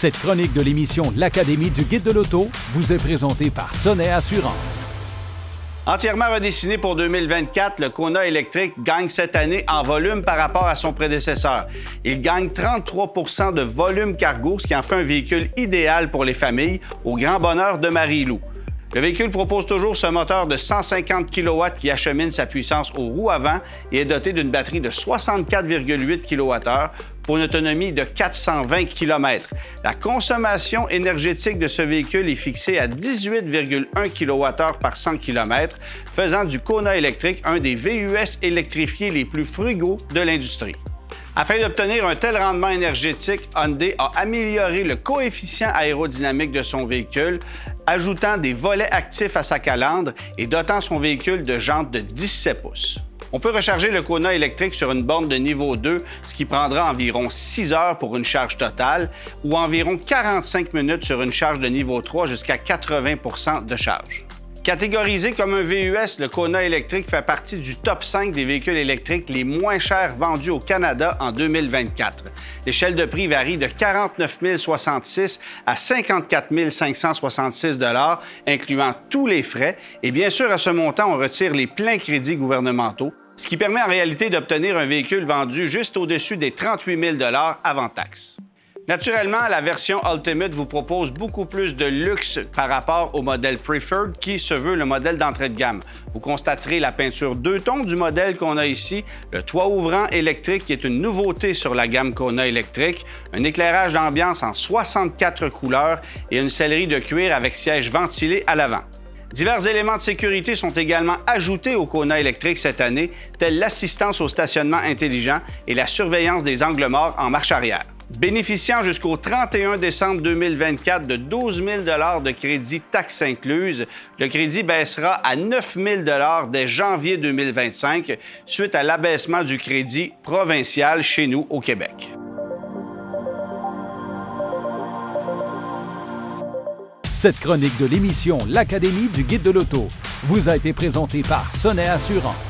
Cette chronique de l'émission L'Académie du Guide de l'Auto vous est présentée par Sonnet Assurance. Entièrement redessiné pour 2024, le Kona électrique gagne cette année en volume par rapport à son prédécesseur. Il gagne 33 % de volume cargo, ce qui en fait un véhicule idéal pour les familles, au grand bonheur de Marie-Lou. Le véhicule propose toujours ce moteur de 150 kW qui achemine sa puissance aux roues avant et est doté d'une batterie de 64,8 kWh pour une autonomie de 420 km. La consommation énergétique de ce véhicule est fixée à 18,1 kWh par 100 km, faisant du Kona électrique un des VUS électrifiés les plus frugaux de l'industrie. Afin d'obtenir un tel rendement énergétique, Hyundai a amélioré le coefficient aérodynamique de son véhicule, ajoutant des volets actifs à sa calandre et dotant son véhicule de jantes de 17 pouces. On peut recharger le Kona électrique sur une borne de niveau 2, ce qui prendra environ 6 heures pour une charge totale, ou environ 45 minutes sur une charge de niveau 3 jusqu'à 80 % de charge. Catégorisé comme un VUS, le Kona électrique fait partie du top 5 des véhicules électriques les moins chers vendus au Canada en 2024. L'échelle de prix varie de 49 066 à 54 566 $, incluant tous les frais. Et bien sûr, à ce montant, on retire les pleins crédits gouvernementaux, ce qui permet en réalité d'obtenir un véhicule vendu juste au-dessus des 38 000 $ avant taxes. Naturellement, la version Ultimate vous propose beaucoup plus de luxe par rapport au modèle Preferred qui se veut le modèle d'entrée de gamme. Vous constaterez la peinture 2 tons du modèle qu'on a ici, le toit ouvrant électrique qui est une nouveauté sur la gamme Kona électrique, un éclairage d'ambiance en 64 couleurs et une sellerie de cuir avec siège ventilé à l'avant. Divers éléments de sécurité sont également ajoutés au Kona électrique cette année, tels l'assistance au stationnement intelligent et la surveillance des angles morts en marche arrière. Bénéficiant jusqu'au 31 décembre 2024 de 12 000 $ de crédit taxes incluses, le crédit baissera à 9 000 $ dès janvier 2025 suite à l'abaissement du crédit provincial chez nous au Québec. Cette chronique de l'émission L'Académie du Guide de l'Auto vous a été présentée par Sonnet Assurance.